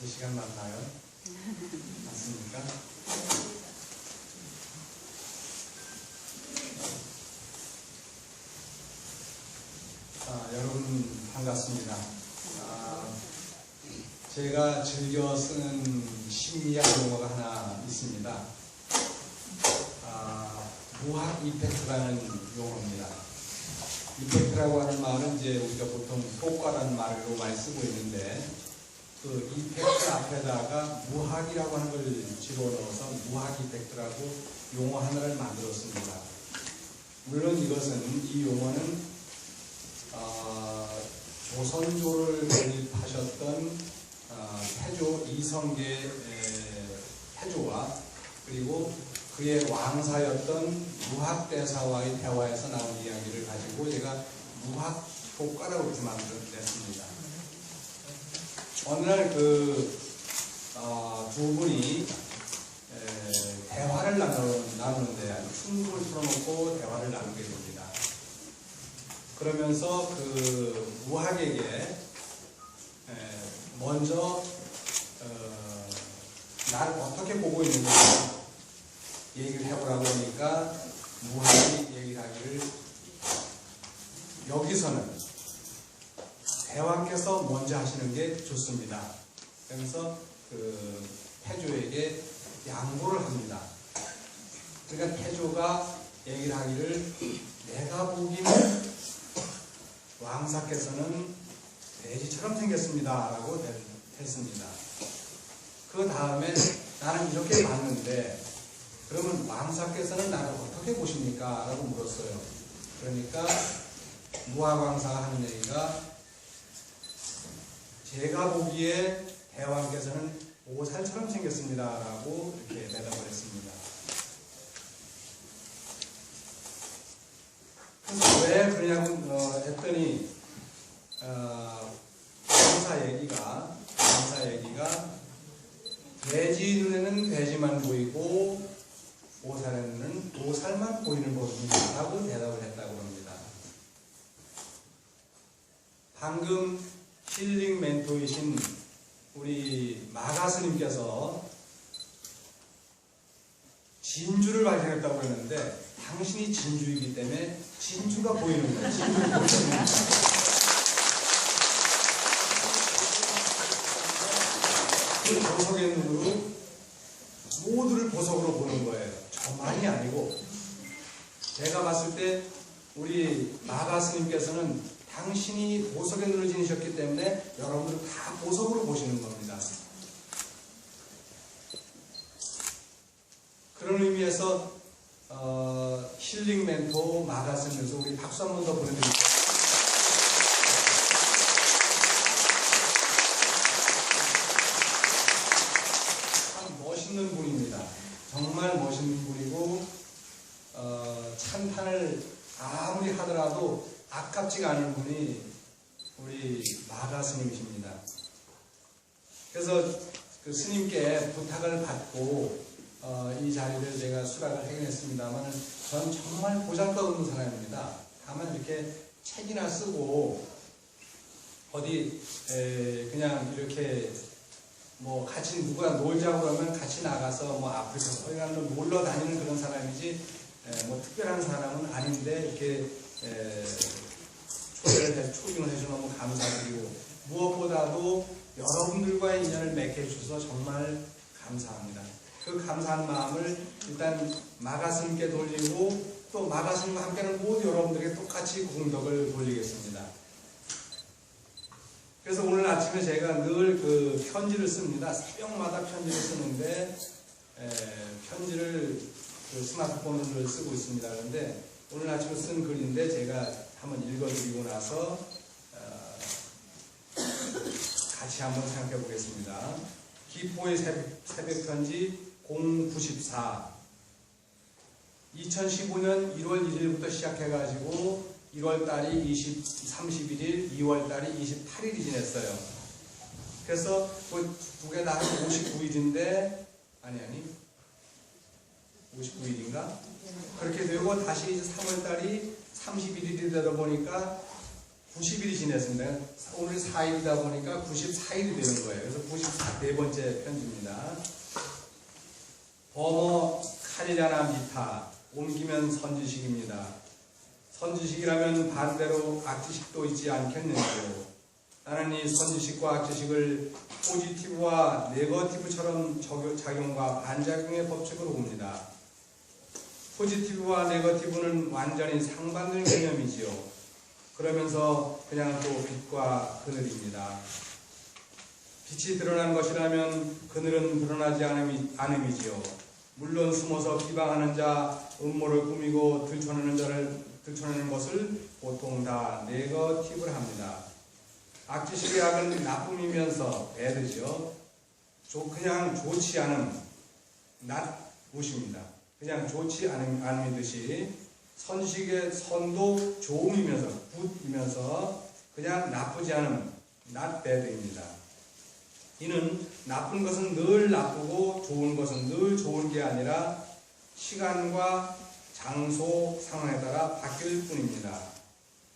3시간 맞나요? 맞습니까? 여러분 반갑습니다. 제가 즐겨 쓰는 심리학 용어가 하나 있습니다. 무학 이펙트라는 용어입니다. 이펙트라고 하는 말은 이제 우리가 보통 효과라는 말로 많이 쓰고 있는데, 그 이펙트 앞에다가 무학이라고 하는 걸 집어넣어서 무학 이펙트라고 용어 하나를 만들었습니다. 물론 이 용어는 조선조를 건립하셨던 태조 이성계 태조와 그리고 그의 왕사였던 무학대사와의 대화에서 나온 이야기를 가지고 제가 무학 효과라고 이렇게 만들어냈습니다. 어느 날 두 분이 대화를 나누는데 충동을 풀어놓고 대화를 나누게 됩니다. 그러면서 그 무학에게 먼저 나를 어떻게 보고 있는지 얘기를 해보라고 하니까 무학이 얘기를 하기를, 여기서는 대왕께서 먼저 하시는 게 좋습니다. 그러면서 그 태조에게 양보를 합니다. 그러니까 태조가 얘기를 하기를, 내가 보기는 왕사께서는 돼지처럼 생겼습니다 라고 했습니다. 그 다음에 나는 이렇게 봤는데 그러면 왕사께서는 나를 어떻게 보십니까? 라고 물었어요. 그러니까 무학왕사가 하는 얘기가, 제가 보기에 대왕께서는 보살처럼 생겼습니다 라고 이렇게 대답을 했습니다. 그래서 왜 그러냐고 했더니 왕사 얘기가 돼지 눈에는 돼지만 보이고 보살의 눈에는 보살만 보이는 법입니다 라고 대답을 했다고 합니다. 방금 힐링 멘토이신 우리 마가 스님께서 진주를 발견했다고 했는데, 당신이 진주이기 때문에 진주가 보이는 거예요. 진주를 볼 수 있는 거예요. 그 보석의 눈으로 모두를 보석으로 보는 거예요. 저만이 아니고. 제가 봤을 때 우리 마가 스님께서는 당신이 보석의 눈을 지니셨기 때문에 여러분들 다 보석으로 보시는 겁니다. 그런 의미에서 힐링 멘토 마가 스님에서 우리 박수 한 번 더 보내드릴게요. 참 멋있는 분입니다. 정말 멋있는 분이고, 찬탄을 아무리 하더라도 아깝지가 않은 분이 우리 마가 스님이십니다. 그래서 그 스님께 부탁을 받고 이 자리를 제가 수락을 하긴 했습니다만, 전 정말 보잘것없는 사람입니다. 다만 이렇게 책이나 쓰고 어디 그냥 이렇게 뭐 같이 누가 놀자고 그러면 같이 나가서 뭐 아프리카 어디 놀러 다니는 그런 사람이지, 뭐 특별한 사람은 아닌데 이렇게 초빙을 해주셔서 너무 감사드리고, 무엇보다도 여러분들과의 인연을 맺게 해주셔서 정말 감사합니다. 그 감사한 마음을 일단 마가스님께 돌리고, 또 마가스님과 함께하는 모든 여러분들에게 똑같이 공덕을 돌리겠습니다. 그래서 오늘 아침에 제가 늘 그 편지를 씁니다. 새벽마다 편지를 쓰는데, 편지를 그 스마트폰으로 쓰고 있습니다. 그런데 오늘 아침에 쓴 글인데 제가 한번 읽어드리고 나서 같이 한번 생각해 보겠습니다. 기포의 새벽편지 094, 2015년 1월 1일부터 시작해가지고 1월달이 31일, 2월달이 28일이 지냈어요. 그래서 그 두 개 다 59일인데, 아니 59일인가? 그렇게 되고 다시 3월달이 31일이 되다 보니까 90일이 지냈습니다. 오늘 4일이다 보니까 94일이 되는 거예요. 그래서 94번째 편지입니다. 범어 칼이라나 미타 옮기면 선지식입니다. 선지식이라면 반대로 악지식도 있지 않겠는지요. 나는 이 선지식과 악지식을 포지티브와 네거티브처럼 작용과 반작용의 법칙으로 봅니다. 포지티브와 네거티브는 완전히 상반된 개념이지요. 그러면서 그냥 또 빛과 그늘입니다. 빛이 드러난 것이라면 그늘은 드러나지 않음이지요. 물론 숨어서 비방하는 자, 음모를 꾸미고 들춰내는 것을 보통 다 네거티브를 합니다. 악지식의 악은 나쁨이면서 배드죠. 그냥 좋지 않음, not 무십니다. 그냥 좋지 않음이듯이 선식의 선도 좋음이면서 굿이면서 그냥 나쁘지 않음, not bad입니다. 이는 나쁜 것은 늘 나쁘고 좋은 것은 늘 좋은 게 아니라 시간과 장소, 상황에 따라 바뀔 뿐입니다.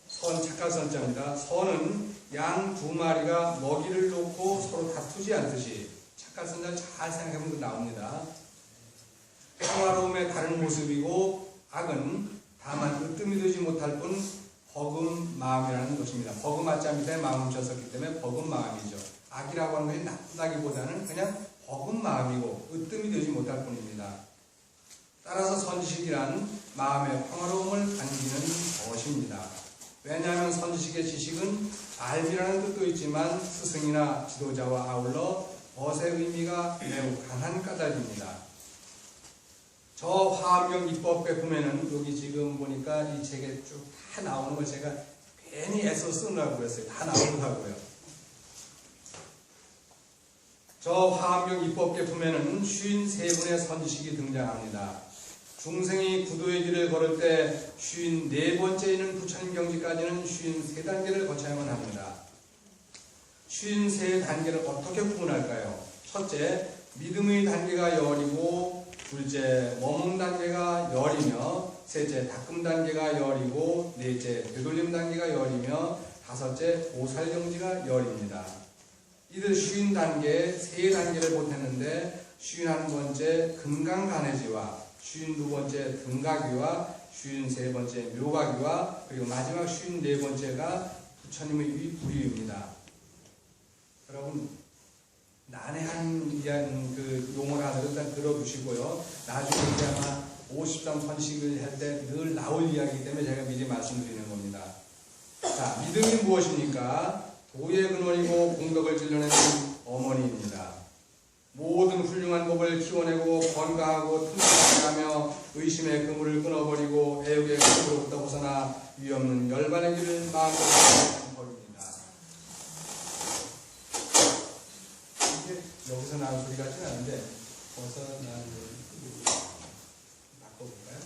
선 착각 선자입니다. 선은 양 두 마리가 먹이를 놓고 서로 다투지 않듯이 착각 선자 잘 생각해보면 나옵니다. 평화로움의 다른 모습이고 악은 다만 으뜸이 되지 못할 뿐 버금 마음이라는 것입니다. 버금 아자 밑에 마음 쳤었기 때문에 버금 마음이죠. 악이라고 하는 것이 나쁘다기보다는 그냥 버금 마음이고 으뜸이 되지 못할 뿐입니다. 따라서 선지식이란 마음의 평화로움을 안기는 것입니다. 왜냐하면 선지식의 지식은 알미라는 뜻도 있지만 스승이나 지도자와 아울러 벗의 의미가 매우 강한 까닭입니다. 저 화엄경 입법에 보면은 여기 지금 보니까 이 책에 쭉 다 나오는 걸 제가 괜히 애써 쓰느라고 그랬어요. 다 나오더라고요. 저 화엄경 입법에 보면은 53분의 선지식이 등장합니다. 중생이 구도의 길을 걸을 때 54번째인 부처님 경지까지는 53단계를 거쳐야만 합니다. 53단계를 어떻게 구분할까요? 첫째, 믿음의 단계가 열이고, 둘째, 머문 단계가 열이며, 셋째, 닦음 단계가 열이고, 넷째, 되돌림 단계가 열이며, 다섯째, 보살경지가 열입니다. 이들 50단계, 3단계를 보탰는데 51번째 금강간해지와 52번째 등가귀와 53번째 묘가귀와 그리고 마지막 54번째가 부처님의 위부리입니다. 여러분 난해한 그 용어를 하나 일단 들어두시고요. 나중에 이제 아마 53번씩을 할 때 늘 나올 이야기이기 때문에 제가 미리 말씀드리는 겁니다. 자, 믿음이 무엇입니까? 도의 근원이고 공덕을 질러내는 어머니입니다. 모든 훌륭한 법을 키워내고 건강하고 튼튼하게 하며 의심의 그물을 끊어버리고 애욕의 그물로부터 벗어나 위없는 열반의 길을 마음으로 버립니다. 이게 여기서 나는 소리 같진 않은데 벗어나는 바꿔볼까요?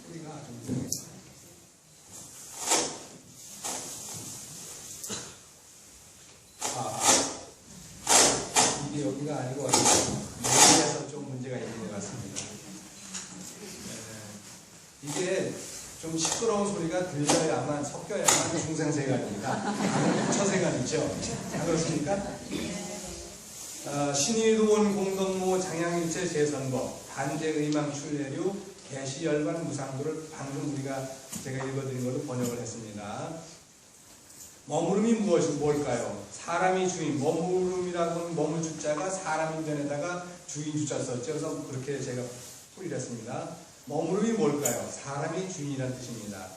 소리가 좀 이상해요. 여기가 아니고 여기에서 좀 문제가 있는 것 같습니다. 이게 좀 시끄러운 소리가 들려야만 섞여야만 중생세간입니다. 부처세간이죠. 안 그렇습니까? 신의도원 공덕무 장양일체 재선법 단재의망 출례류 개시열반 무상도를 방금 제가 읽어드린 걸로 번역을 했습니다. 머무름이 뭘까요? 사람이 주인, 머무름이라고 하는 머물 주자가 사람 인변에다가 주인 주자 썼죠. 그래서 그렇게 제가 풀이를 했습니다. 머무름이 뭘까요? 사람이 주인이라는 뜻입니다.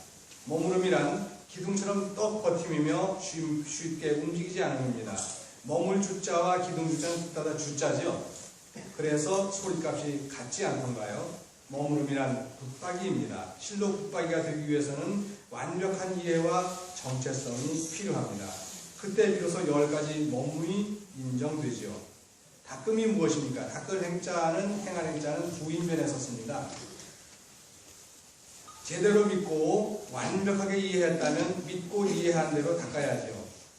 머무름이란 기둥처럼 떡 버팀이며 쉽게 움직이지 않음입니다. 머물 주자와 기둥 주자는 둘 다 주자죠. 그래서 소리값이 같지 않던가요? 머무름이란 붙박이입니다. 실로 붙박이가 되기 위해서는 완벽한 이해와 정체성이 필요합니다. 그때 비로소 10가지 법문이 인정되죠. 닦음이 무엇입니까? 닦을 행자는 행할 행자는 부인변에 섰습니다. 제대로 믿고 완벽하게 이해했다면 믿고 이해한 대로 닦아야죠.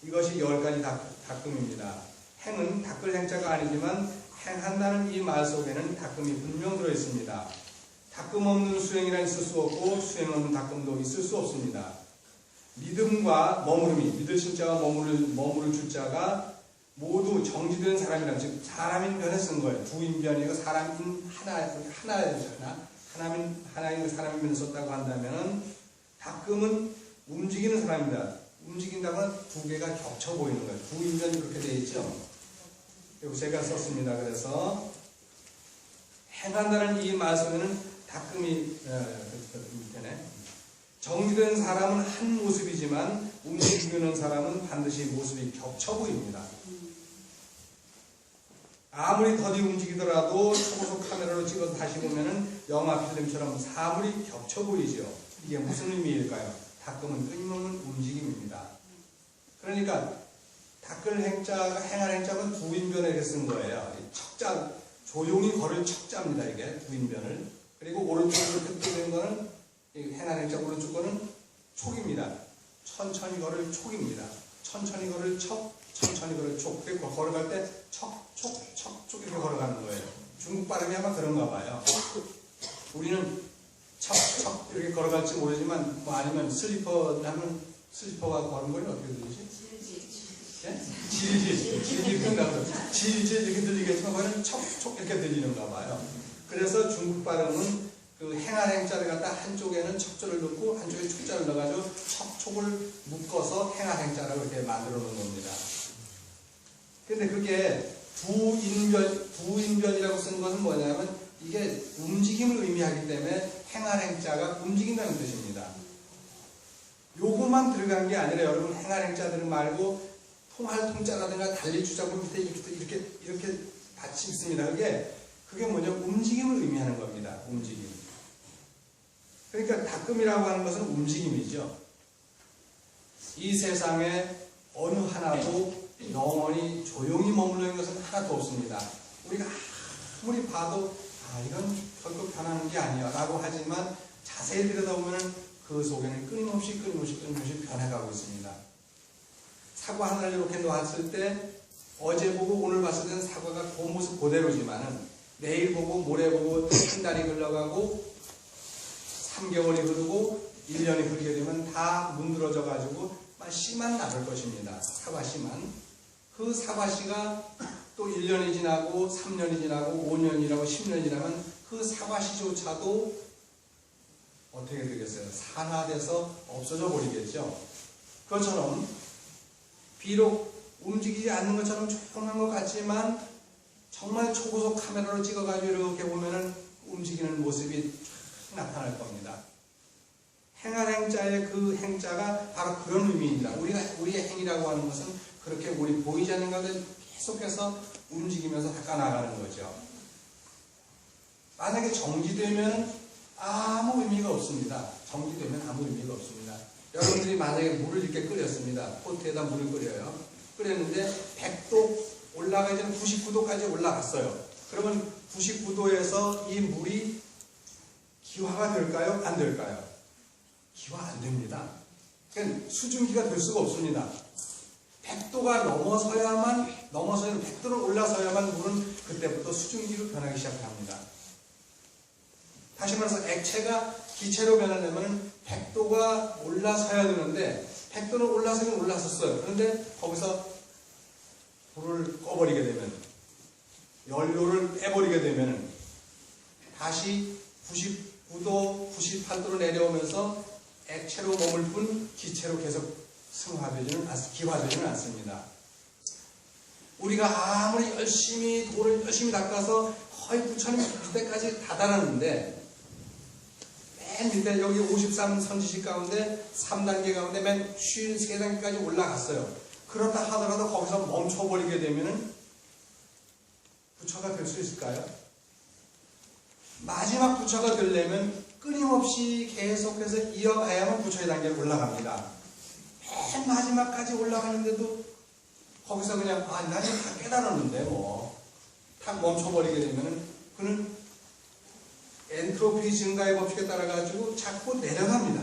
이것이 10가지 닦음입니다. 행은 닦을 행자가 아니지만 행한다는 이 말 속에는 닦음이 분명 들어있습니다. 닦음 없는 수행이란 있을 수 없고 수행 없는 닦음도 있을 수 없습니다. 믿음과 머무름이, 믿을 신자와 머무를 줄자가 모두 정지된 사람이라, 즉 사람인 변에 쓴 거예요. 두인변이고 사람인 하나인 그 사람인 변에 썼다고 한다면 닭금은 움직이는 사람입니다. 움직인다면 두 개가 겹쳐 보이는 거예요. 두인변이 그렇게 되어 있죠. 그리고 제가 썼습니다. 그래서 행한다는 이 말씀에는 닭금이 밑에네. 정지된 사람은 한 모습이지만 움직이는 사람은 반드시 모습이 겹쳐 보입니다. 아무리 더디 움직이더라도 초고속 카메라로 찍어서 다시 보면은 영화 필름처럼 사물이 겹쳐 보이죠. 이게 무슨 의미일까요? 닭금은 끊임없는 움직임입니다. 그러니까 닦을 행자가 행할 행자는 두인변에 이렇게 쓴 거예요. 척자, 조용히 걸을 척자입니다. 이게 두인변을. 그리고 오른쪽으로 이렇게 뜨는 거는 행할 행자 오른쪽 거는 촉입니다. 천천히 걸을 촉입니다. 천천히 걸을 척, 천천히 걸을 촉. 그리고 걸어갈 때 척, 촉, 척, 촉 이렇게 걸어가는 거예요. 중국 발음이 아마 그런가 봐요. 우리는 척, 척 이렇게 걸어갈지 모르지만 뭐 아니면 슬리퍼 하면 슬리퍼가 걸은 거는 어떻게 들리지? 질질 끈다고 질질 이렇게 들리겠지만 그거는 척, 촉 이렇게 들리는가 봐요. 그래서 중국 발음은 그 행할 행자를 갖다 한쪽에는 척자를 넣고 한쪽에 촉자를 넣어가지고 척, 촉을 묶어서 행할 행자라고 이렇게 만들어 놓은 겁니다. 근데 그게 두인변이라고 쓴 것은 뭐냐면 이게 움직임을 의미하기 때문에 행할 행자가 움직인다는 뜻입니다. 요것만 들어간 게 아니라 여러분 행할 행자들은 말고 통할 통자라든가 달리 주자고 밑에 이렇게 받침 있습니다. 그게 뭐냐? 움직임을 의미하는 겁니다. 움직임. 그러니까 닭금이라고 하는 것은 움직임이죠. 이 세상에 어느 하나도 영원히 조용히 머물러 있는 것은 하나도 없습니다. 우리가 아무리 봐도 이건 결국 변하는 게 아니야 라고 하지만 자세히 들여다보면 그 속에는 끊임없이 변해가고 있습니다. 사과 하나를 이렇게 놓았을 때 어제 보고 오늘 봤을 때는 사과가 그 모습 그대로지만은 내일 보고 모레 보고 한 달이 흘러가고 3개월이 흐르고 1년이 흐르게 되면 다 문드러져 가지고 씨만 남을 것입니다. 사과씨만. 그 사과씨가 또 1년이 지나고 3년이 지나고 5년이라고 10년이 지나면 그 사과씨조차도 어떻게 되겠어요? 산화돼서 없어져 버리겠죠. 그것처럼 비록 움직이지 않는 것처럼 조용한 것 같지만 정말 초고속 카메라로 찍어가지고 이렇게 보면은 움직이는 모습이 나타날 겁니다. 행할 행자의 그 행자가 바로 그런 의미입니다. 우리의 행이라고 하는 것은 그렇게 우리 보이지 않는 것을 계속해서 움직이면서 닦아나가는 거죠. 만약에 정지되면 아무 의미가 없습니다. 정지되면 아무 의미가 없습니다. 여러분들이 만약에 물을 이렇게 끓였습니다. 포트에다 물을 끓여요. 끓였는데 100도 올라가기 전에 99도까지 올라갔어요. 그러면 99도에서 이 물이 기화가 될까요? 안 될까요? 기화 안 됩니다. 그러니까 수증기가 될 수가 없습니다. 100도가 넘어서야만 100도를 올라서야만 물은 그때부터 수증기로 변하기 시작합니다. 다시 말해서 액체가 기체로 변하려면 100도가 올라서야 되는데 100도는 올라서긴 올라섰어요. 그런데 거기서 불을 꺼버리게 되면 연료를 빼버리게 되면 다시 99도, 98도로 내려오면서 액체로 머물 뿐 기체로 계속 기화되지는 않습니다. 우리가 아무리 돌을 열심히 닦아서 거의 부처님 밑에까지 다다랐는데 맨 밑에 여기 53 선지식 가운데 3단계 가운데 맨 53단계까지 올라갔어요. 그렇다 하더라도 거기서 멈춰버리게 되면은 부처가 될 수 있을까요? 마지막 부처가 되려면 끊임없이 계속해서 이어가야만 부처의 단계에 올라갑니다. 맨 마지막까지 올라가는데도 거기서 그냥 나 지금 다 깨달았는데 탁 멈춰버리게 되면은 그는 엔트로피 증가의 법칙에 따라 가지고 자꾸 내려갑니다.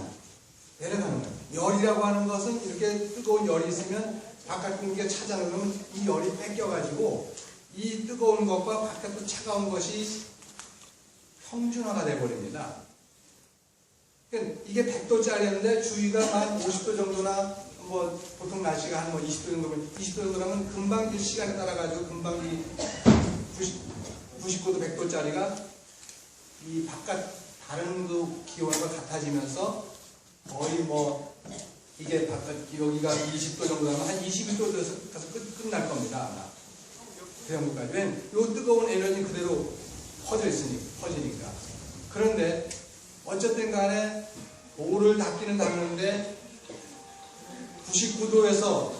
내려가는 거예요. 열이라고 하는 것은 이렇게 뜨거운 열이 있으면 바깥 공기가 찾아내면 이 열이 뺏겨가지고 이 뜨거운 것과 바깥으로 차가운 것이 평준화가 되어버립니다. 그러니까 이게 100도짜리였는데 주위가 한 50도 정도나 뭐 보통 날씨가 한 뭐 20도 정도면 20도 정도라면 금방 이 시간에 따라 가지고 금방 이 99도 100도짜리가 이 바깥 다른 그 기온과 같아지면서 거의 뭐 이게 바깥 여기가 20도 정도라면 한 22도 가서 끝날 겁니다 아마 그 정도까지. 왜냐면 요 뜨거운 에너지 그대로 퍼지니까. 그런데 어쨌든 간에 오를 닦기는 닦는데 99도에서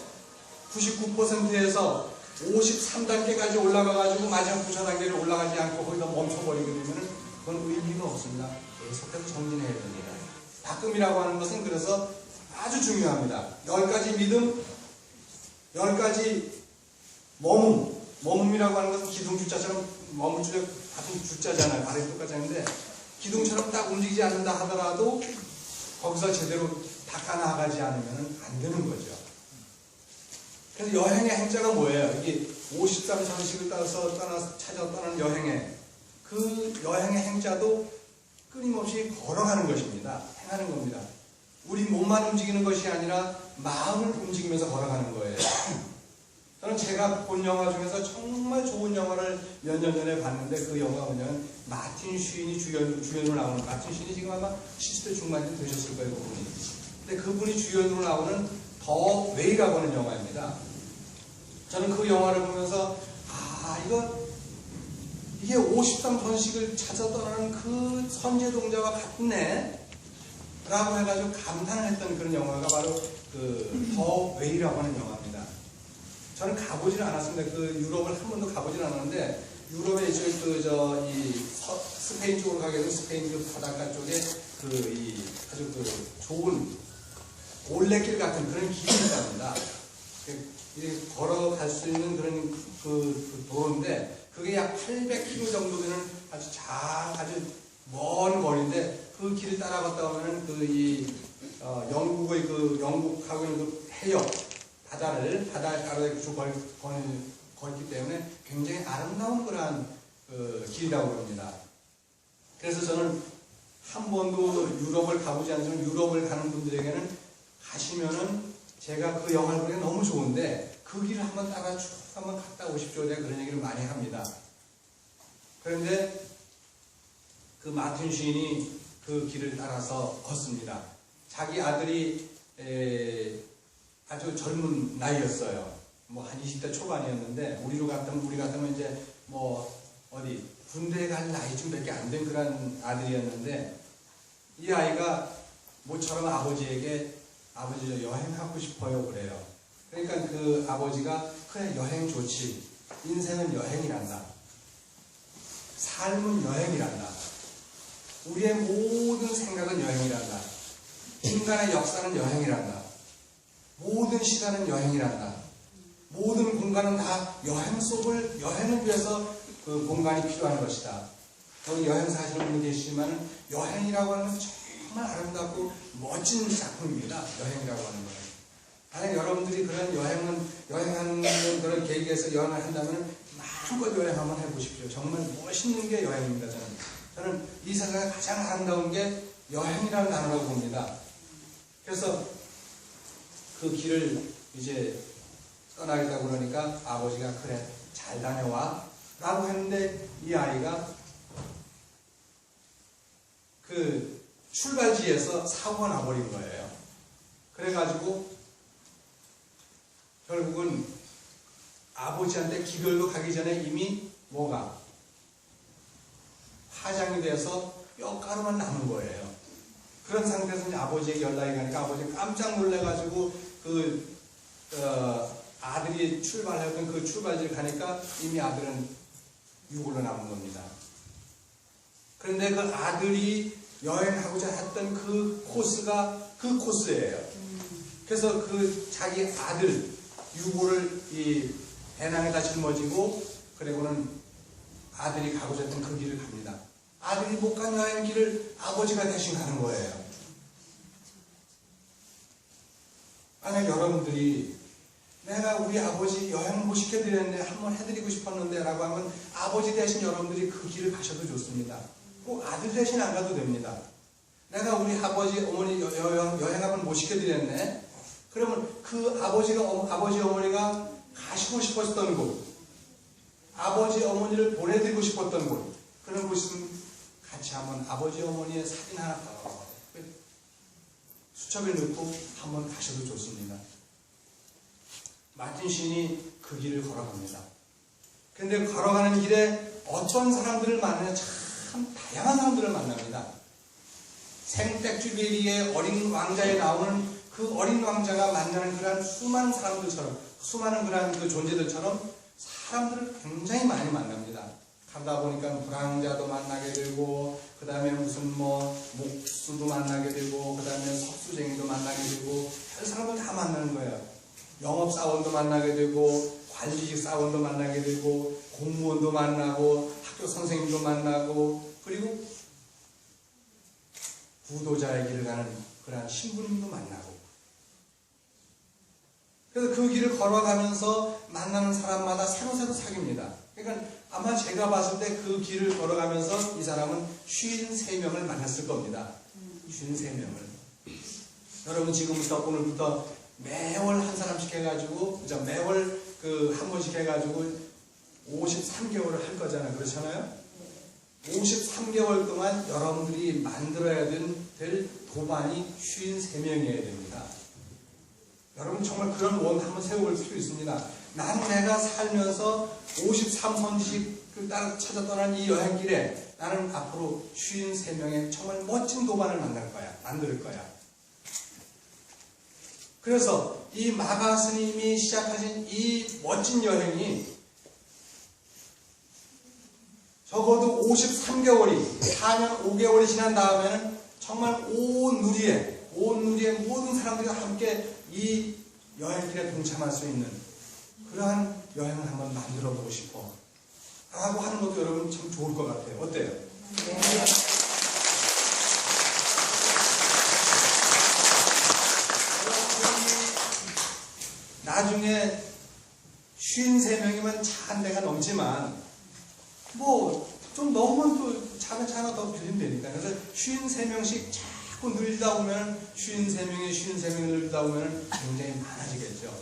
99%에서 53단계까지 올라가가지고 마지막 94단계를 올라가지 않고 거기서 멈춰버리게 되면 그건 의미가 없습니다. 계속해서 전진해야 됩니다. 닦음이라고 하는 것은 그래서 아주 중요합니다. 10가지 믿음, 10가지 머뭅이라고 하는 것은 기둥주자처럼 머물주자 같은 주자잖아요. 발음이 똑같이 하는데 기둥처럼 딱 움직이지 않는다 하더라도 거기서 제대로 닦아 나가지 않으면 안 되는 거죠. 그래서 여행의 행자가 뭐예요? 이게 53전식을 따라서 떠나는 여행의 그 여행의 행자도 끊임없이 걸어가는 것입니다. 행하는 겁니다. 우리 몸만 움직이는 것이 아니라 마음을 움직이면서 걸어가는 거예요. 저는 제가 본 영화 중에서 정말 좋은 영화를 몇 년 전에 봤는데 그 영화가 뭐냐면 마틴 쉰이 주연으로 나오는, 마틴 쉰이 지금 아마 70대 중반쯤 되셨을 거예요, 그분이. 근데 그분이 주연으로 나오는 더 웨이라고 하는 영화입니다. 저는 그 영화를 보면서 이게 53번식을 찾아 떠나는 그 선제 동자와 같네 라고 해가지고 감탄을 했던 그런 영화가 바로 그 더 웨이라고 하는 영화입니다. 저는 가보지는 않았습니다. 그 유럽을 한 번도 가보지는 않았는데 유럽에 이제 스페인 쪽으로 가게 되면 스페인 그 바닷가 쪽에 아주 좋은 올레길 같은 그런 길이 있답니다. 걸어갈 수 있는 그런 그 도로인데 그게 약 800km 정도 되는 아주 먼 거리인데 그 길을 따라 걷다 보면 영국하고 있는 그 해역 바다에 따라 쭉 걷기 때문에 굉장히 아름다운 그러한 길이라고 합니다. 그래서 저는 한 번도 유럽을 가보지 않지만 유럽을 가는 분들에게는 가시면은 제가 그 영화를 보기에 너무 좋은데 그 길을 한번 따라 쭉 한번 갔다 오십시오. 내가 그런 얘기를 많이 합니다. 그런데 그 마틴 쉰이 그 길을 따라서 걷습니다. 자기 아들이 아주 젊은 나이였어요. 뭐 한 20대 초반이었는데 우리 같으면 이제 군대에 갈 나이쯤밖에 안 된 그런 아들이었는데 이 아이가 모처럼 아버지에게 아버지 저 여행하고 싶어요 그래요. 그러니까 그 아버지가 그래 여행 좋지. 인생은 여행이란다. 삶은 여행이란다. 우리의 모든 생각은 여행이란다. 인간의 역사는 여행이란다. 모든 시간은 여행이란다. 모든 공간은 다 여행을 위해서 그 공간이 필요한 것이다. 여기 여행사 하시는 분이 계시지만 여행이라고 하는 것은 정말 아름답고 멋진 작품입니다. 여행이라고 하는 것은. 만약 여러분들이 그런 여행하는 그런 계기에서 여행을 한다면 마음껏 여행 한번 해보십시오. 정말 멋있는 게 여행입니다. 저는 이 세상에 가장 아름다운 게 여행이라는 단어라고 봅니다. 그래서 그 길을 이제 떠나겠다고 그러니까 아버지가 그래 잘 다녀와 라고 했는데 이 아이가 그 출발지에서 사고가 나버린 거예요. 그래가지고 결국은 아버지한테 기별로 가기 전에 이미 화장이 돼서 뼈가루만 남은 거예요. 그런 상태에서 이제 아버지에게 연락이 가니까 아버지가 깜짝 놀래가지고 아들이 출발했던 그 출발지를 가니까 이미 아들은 유골로 남은 겁니다. 그런데 그 아들이 여행하고자 했던 그 코스가 그 코스예요. 그래서 그 자기 아들 유골을 이 배낭에다 짊어지고 그리고는 아들이 가고자 했던 그 길을 갑니다. 아들이 못 간 여행 길을 아버지가 대신 가는 거예요. 만약 여러분들이 내가 우리 아버지 여행을 못 시켜드렸는데 한번 해드리고 싶었는데 라고 하면 아버지 대신 여러분들이 그 길을 가셔도 좋습니다. 꼭 아들 대신 안 가도 됩니다. 내가 우리 아버지, 어머니 여행 한번 못 시켜드렸네. 그러면 그 아버지, 어머니가 가시고 싶었던 곳, 아버지, 어머니를 보내드리고 싶었던 곳, 그런 곳은 같이 한번 아버지, 어머니의 사진 하나 더 수첩에 넣고 한번 가셔도 좋습니다. 마틴 시인이 그 길을 걸어갑니다. 근데 걸어가는 길에 어떤 사람들을 만나냐, 참 다양한 사람들을 만납니다. 생텍쥐베리의 어린 왕자에 나오는 그 어린 왕자가 만나는 그러한 수많은 사람들처럼, 수많은 그러한 그 존재들처럼 사람들을 굉장히 많이 만납니다. 가다 보니까 불황자도 만나게 되고, 그 다음에 무슨 목수도 만나게 되고, 그 다음에 석수쟁이도 만나게 되고, 별 사람들 다 만나는 거예요. 영업사원도 만나게 되고, 관리직 사원도 만나게 되고, 공무원도 만나고, 학교 선생님도 만나고, 그리고 구도자의 길을 가는 그러한 신부님도 만나고. 그래서 그 길을 걸어가면서 만나는 사람마다 새로 사귀입니다. 그러니까 아마 제가 봤을 때 그 길을 걸어가면서 이 사람은 53명을 만났을 겁니다. 53명을. 여러분 지금부터 오늘부터 매월 한 사람씩 해가지고, 매월 한 번씩 해가지고 53개월을 할 거잖아요. 그렇잖아요? 53개월 동안 여러분들이 만들어야 될 도반이 53명이어야 됩니다. 여러분 정말 그런 원 한번 세워볼 필요 있습니다. 내가 살면서 53선지식을 찾아 떠난 이 여행길에 나는 앞으로 53명의 정말 멋진 도반을 만들 거야. 그래서 이 마가 스님이 시작하신 이 멋진 여행이 적어도 53개월이, 4년 5개월이 지난 다음에는 정말 온 누리에 모든 사람들이 함께 이 여행길에 동참할 수 있는 그러한 여행을 한번 만들어 보고 싶어 라고 하는 것도 여러분 참 좋을 것 같아요. 어때요? 네. 나중에 53명이면 차 한 대가 넘지만 좀 넘으면 또 차가 더 빌리면 되니까. 그래서 53명씩 자꾸 늘리다 보면 53명이 늘리다 보면 굉장히 많아지겠죠.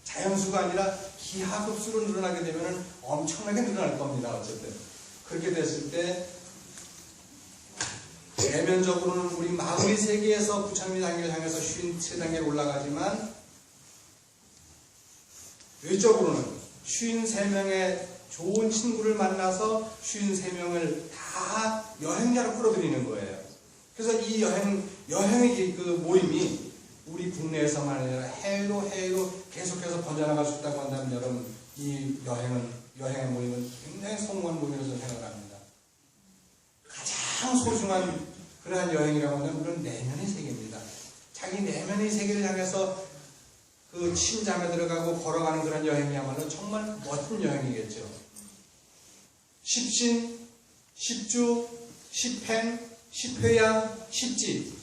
자연수가 아니라 기하급수로 늘어나게 되면 엄청나게 늘어날 겁니다. 어쨌든 그렇게 됐을 때 대면적으로는 우리 마무리 세계에서 부처님의 단계를 향해서 53단계로 올라가지만 외적으로는 53명의 좋은 친구를 만나서 53명을 다 여행자로 끌어들이는 거예요. 그래서 이 여행의 그 모임이 우리 국내에서만 아니라 해외로 계속해서 번져나갈 수 있다고 한다면 여러분, 이 여행의 모임은 굉장히 성공한 모임으로 생각합니다. 가장 소중한 그러한 여행이라고 하면 그런 내면의 세계입니다. 자기 내면의 세계를 향해서 그 침잠에 들어가고 걸어가는 그런 여행이야말로 정말 멋진 여행이겠죠. 십신, 십주, 십행, 십회양, 십지,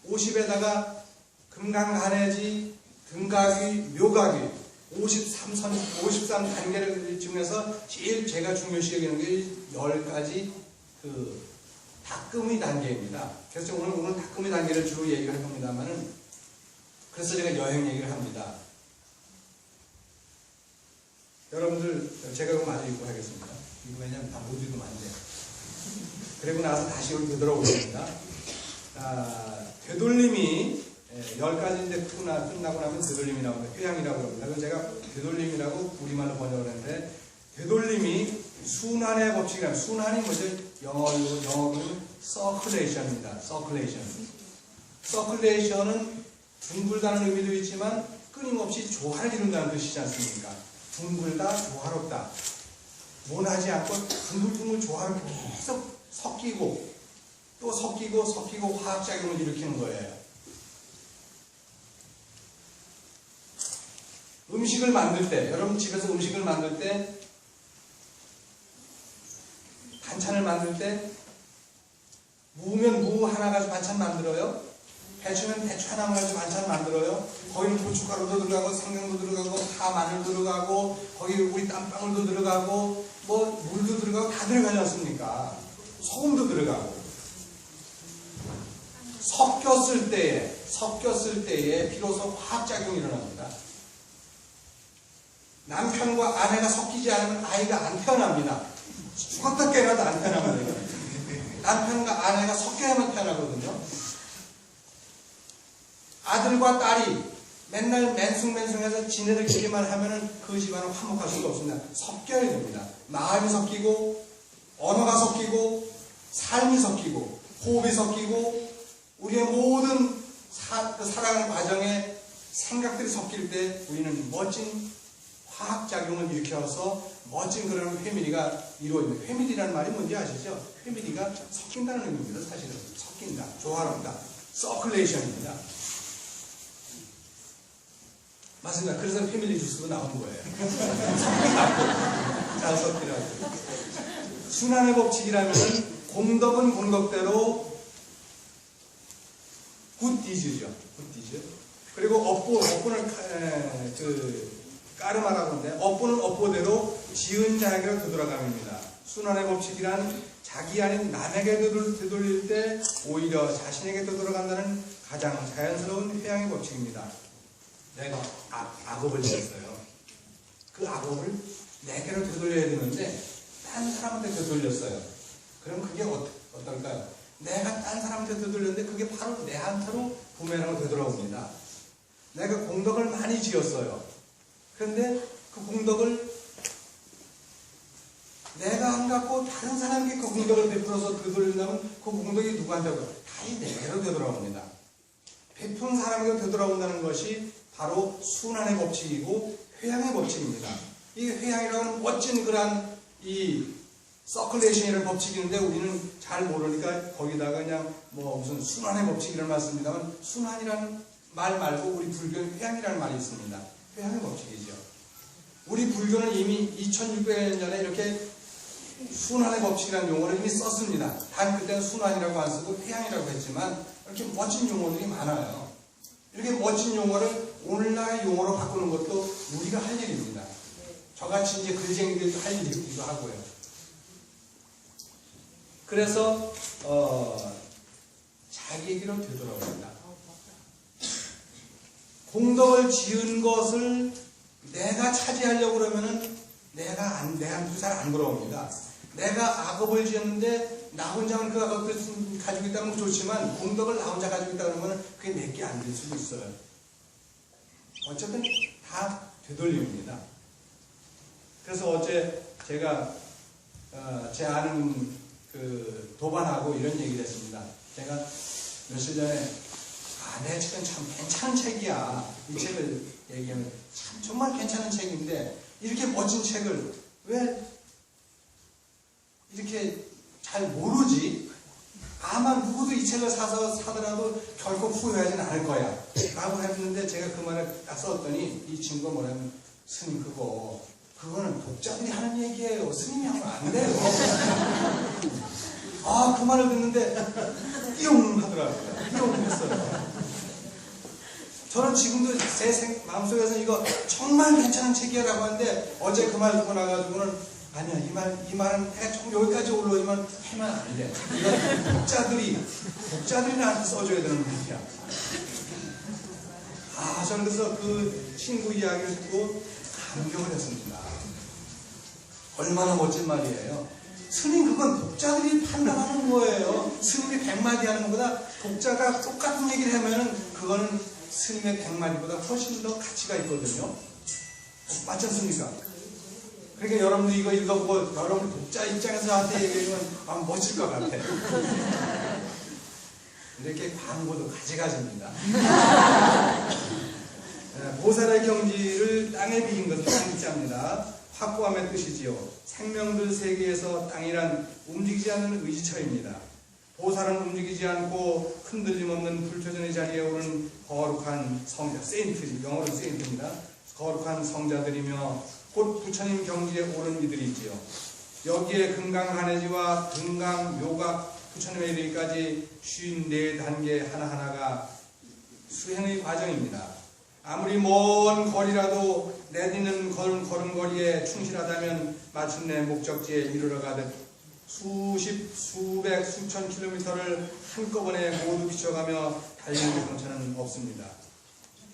50에다가 금강간해지, 등가귀, 묘가귀, 53단계를 중에서 제일 제가 중요시 여기는 게 10가지 그 닦음의 단계입니다. 그래서 오늘 닦음의 단계를 주로 얘기를 할 겁니다만은, 그래서 제가 여행 얘기를 합니다. 여러분들, 제가 이거 마저 읽고 하겠습니다. 이거 왜냐면 다 못 읽으면 안 돼요. 그리고 나서 다시 여기 되돌아오겠습니다. 되돌림이 10가지인데 끝나고 나면 되돌림이 나옵니다. 휴양이라고 합니다. 그래서 제가 되돌림이라고 우리말로 번역을 했는데, 되돌림이 순환의 법칙이란, 순환이 뭐죠? 영어로는 서큘레이션입니다. 서큘레이션은 둥글다는 의미도 있지만 끊임없이 조화를 이룬다는 뜻이지 않습니까? 둥글다, 조화롭다. 원하지 않고 둥글둥글 조화를 계속 섞이고 또 섞이고 화학작용을 일으키는 거예요. 음식을 만들 때, 여러분 집에서 음식을 만들 때, 반찬을 만들 때, 무면 무 하나 가지고 반찬 만들어요. 배추면 배추 하나 가지고 반찬 만들어요. 거기는 고춧가루도 들어가고 생강도 들어가고 파 마늘도 들어가고 거기 우리 땀방울도 들어가고 물도 들어가고 다 들어가지 않습니까? 소금도 들어가고. 섞였을 때에 비로소 화학작용이 일어납니다. 남편과 아내가 섞이지 않으면 아이가 안 태어납니다. 죽었다 깨어나도 안 태어납니다. 남편과 아내가 섞여야만 태어나거든요. 아들과 딸이 맨날 맨숭맨숭해서 지네들끼리만 하면은 그 집안은 화목할 수가 없습니다. 섞여야 됩니다. 마음이 섞이고, 언어가 섞이고, 삶이 섞이고, 호흡이 섞이고, 우리의 모든 살아가는 과정에 생각들이 섞일 때 우리는 멋진 화학작용을 일으켜서 멋진 그런 패밀리가 이루어집니다. 패밀리라는 말이 뭔지 아시죠? 패밀리가 섞인다는 의미입니다. 사실은 섞인다, 조화롭다, 서큘레이션입니다. 맞습니다. 그래서 패밀리 주스도 나온 거예요. 섞이라고, 잘 섞이라고. 순환의 법칙이라면 공덕은 공덕대로 굿디즈죠. 굿디즈. 그리고 업보는 까르마라고 하는데, 업보는 업보대로 지은 자에게로 되돌아감입니다. 순환의 법칙이란 자기 아닌 남에게 되돌릴 때 오히려 자신에게 되돌아간다는 가장 자연스러운 회양의 법칙입니다. 내가 악업을 지었어요. 그 악업을 내게로 되돌려야 되는데 딴 사람한테 되돌렸어요. 그럼 그게 어떨까요? 내가 딴 사람한테 되돌렸는데 그게 바로 내한테로 부메랑으로 되돌아옵니다. 내가 공덕을 많이 지었어요. 그런데 그 공덕을 내가 안 갖고 다른 사람에게 그 공덕을 베풀어서 되돌린다면 그 공덕이 누구한테 다시 내게로 되돌아옵니다. 베푼 사람에게 되돌아온다는 것이 바로 순환의 법칙이고 회양의 법칙입니다. 이 회양이라는 멋진 그런 이 서큘레이션이라는 법칙이 있는데 우리는 잘 모르니까 거기다가 그냥 뭐 무슨 순환의 법칙이라는 말 씁니다만, 순환이라는 말 말고 우리 불교에 회양이라는 말이 있습니다. 회양의 법칙이죠. 우리 불교는 이미 2600년 전에 이렇게 순환의 법칙이라는 용어를 이미 썼습니다. 단 그때는 순환이라고 안 쓰고 회양이라고 했지만 이렇게 멋진 용어들이 많아요. 이렇게 멋진 용어를 오늘날의 용어로 바꾸는 것도 우리가 할 일입니다. 저같이 이제 글쟁이들도 할 일이기도 하고요. 그래서 자기에게로 되돌아옵니다. 공덕을 지은 것을 내가 차지하려고 그러면은 내한테 잘 안 돌아옵니다. 내가 악업을 지었는데 나 혼자만 그 악업을 가지고 있다면 좋지만 공덕을 나 혼자 가지고 있다 그러면 그게 내게 안 될 수도 있어요. 어쨌든 다 되돌립니다. 그래서 어제 제가 제 아는 그 도반하고 이런 얘기를 했습니다. 제가 며칠 전에 내 책은 참 괜찮은 책이야. 이 책을 얘기하면 참 정말 괜찮은 책인데 이렇게 멋진 책을 왜 이렇게 잘 모르지? 아마 누구도 이 책을 사더라도 결코 후회하지는 않을 거야 라고 했는데, 제가 그 말을 딱 썼더니 이 친구가 뭐냐면, 스님 그거는 독자들이 하는 얘기예요. 스님이 하면 안 돼요. 그 말을 듣는데 띠용 하더라고요. 띠용 했어요. 저는 지금도 제 마음속에서 이거 정말 괜찮은 책이야 라고 하는데, 어제 그 말 듣고 나가지고는 아니야, 이 말은 내가 좀 여기까지 올라오지만 하면 안 돼. 이건 독자들이 나한테 써줘야 되는 말이야. 저는 그래서 그 친구 이야기를 듣고 감격을 했습니다. 얼마나 멋진 말이에요. 스님, 그건 독자들이 판단하는 거예요. 스님이 100마디 하는 것보다 독자가 똑같은 얘기를 하면은 그거는 스님의 100마디보다 훨씬 더 가치가 있거든요. 맞지 않습니까? 그러니까 여러분도 이거 읽어보고 여러분 독자 입장에서 나한테 얘기하면 멋질 것 같아. 이렇게 광고도 가지가지입니다. 보살의 경지를 땅에 비인 것은 땅자입니다. 확고함의 뜻이지요. 생명들 세계에서 땅이란 움직이지 않는 의지처입니다. 보살은 움직이지 않고 흔들림 없는 불표전의 자리에 오른 거룩한 성자, 세인트, 영어로 세인트입니다. 거룩한 성자들이며 곧 부처님 경지에 오른 이들이지요. 여기에 금강간해지와 등강, 묘각, 부처님에 이르기까지 54단계 하나하나가 수행의 과정입니다. 아무리 먼 거리라도 내딛는 걸음걸이에 충실하다면 마침내 목적지에 이르러 가듯 수백, 수천 킬로미터를 한꺼번에 모두 비춰가며 달리는 경차는 없습니다.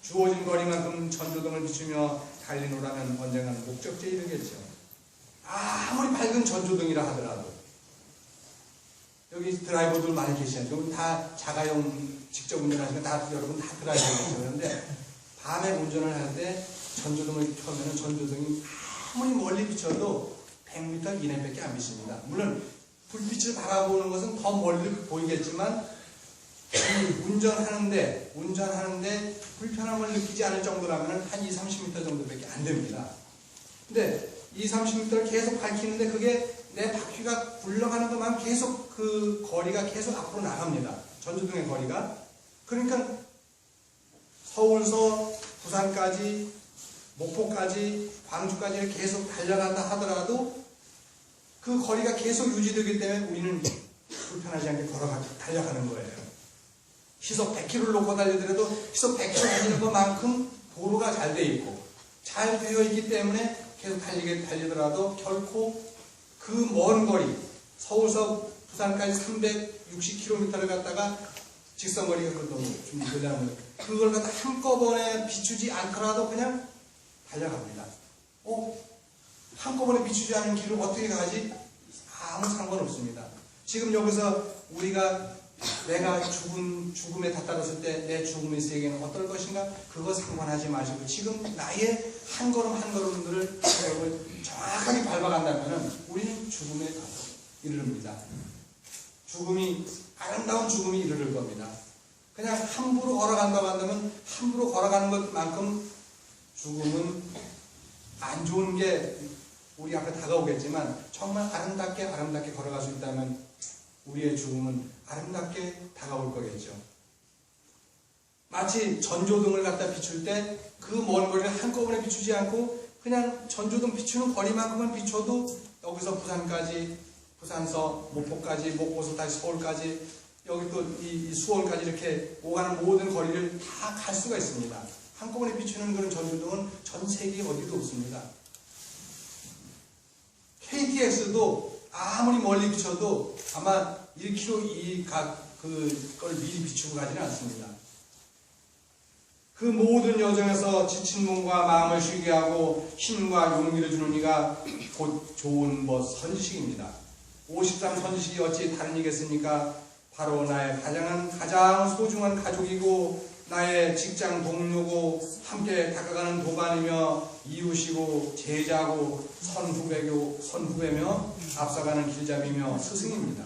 주어진 거리만큼 전조등을 비추며 달리노라면 언젠가는 목적지에 이르겠죠. 아무리 밝은 전조등이라 하더라도. 여기 드라이버들 많이 계시죠. 다 자가용 직접 운전하시면 여러분 다 드라이버겠죠. 그런데 밤에 운전을 할 때 전조등을 켜면 전조등이 아무리 멀리 비춰도 100m 이내밖에 안 비칩니다. 물론 불빛을 바라보는 것은 더 멀리 보이겠지만 운전하는데 불편함을 느끼지 않을 정도라면 한 20-30m 정도밖에 안 됩니다. 근데 20-30m를 계속 밝히는데 그게 내 바퀴가 굴러가는 것만 계속 그 거리가 계속 앞으로 나갑니다. 전조등의 거리가. 그러니까 서울서 부산까지 목포까지 광주까지 이렇게 계속 달려간다 하더라도 그 거리가 계속 유지되기 때문에 우리는 불편하지 않게 달려가는 거예요. 시속 100km를 놓고 달리더라도 시속 100km 달리는 것만큼 도로가 잘 돼 있고 잘 되어 있기 때문에 계속 달리더라도 결코 그 먼 거리 서울서 부산까지 360km를 갔다가 직선거리가 좀 되려면 그걸 갖다 한꺼번에 비추지 않더라도 그냥 달려갑니다. 한꺼번에 비추지 않은 길을 어떻게 가지? 아무 상관없습니다. 지금 여기서 내가 죽음에 다다랐을 때 내 죽음의 세계는 어떨 것인가? 그거 상관하지 마시고 지금 나의 한 걸음 한 걸음들을 정확하게 밟아간다면 우리는 죽음에 이르릅니다. 아름다운 죽음이 이르를 겁니다. 그냥 함부로 걸어간다고 한다면 함부로 걸어가는 것만큼 죽음은 안 좋은 게 우리 앞에 다가오겠지만 정말 아름답게 걸어갈 수 있다면 우리의 죽음은 아름답게 다가올 거겠죠. 마치 전조등을 갖다 비출 때 그 먼 거리를 한꺼번에 비추지 않고 그냥 전조등 비추는 거리만큼만 비춰도 여기서 부산까지, 부산서 목포까지, 목포서 다시 서울까지, 여기 또 이 수원까지 이렇게 오가는 모든 거리를 다 갈 수가 있습니다. 한꺼번에 비추는 그런 전조등은 전 세계에 어디도 없습니다. KTX도 아무리 멀리 비춰도 아마 1km 그걸 미리 비추고 가지는 않습니다. 그 모든 여정에서 지친 몸과 마음을 쉬게 하고 힘과 용기를 주는 이가 곧 좋은 선지식입니다. 53 선지식이 어찌 다른 이겠습니까? 바로 나의 가장 소중한 가족이고 나의 직장 동료고 함께 다가가는 도반이며 이웃이고 제자고 선후배며 앞서가는 길잡이며 스승입니다.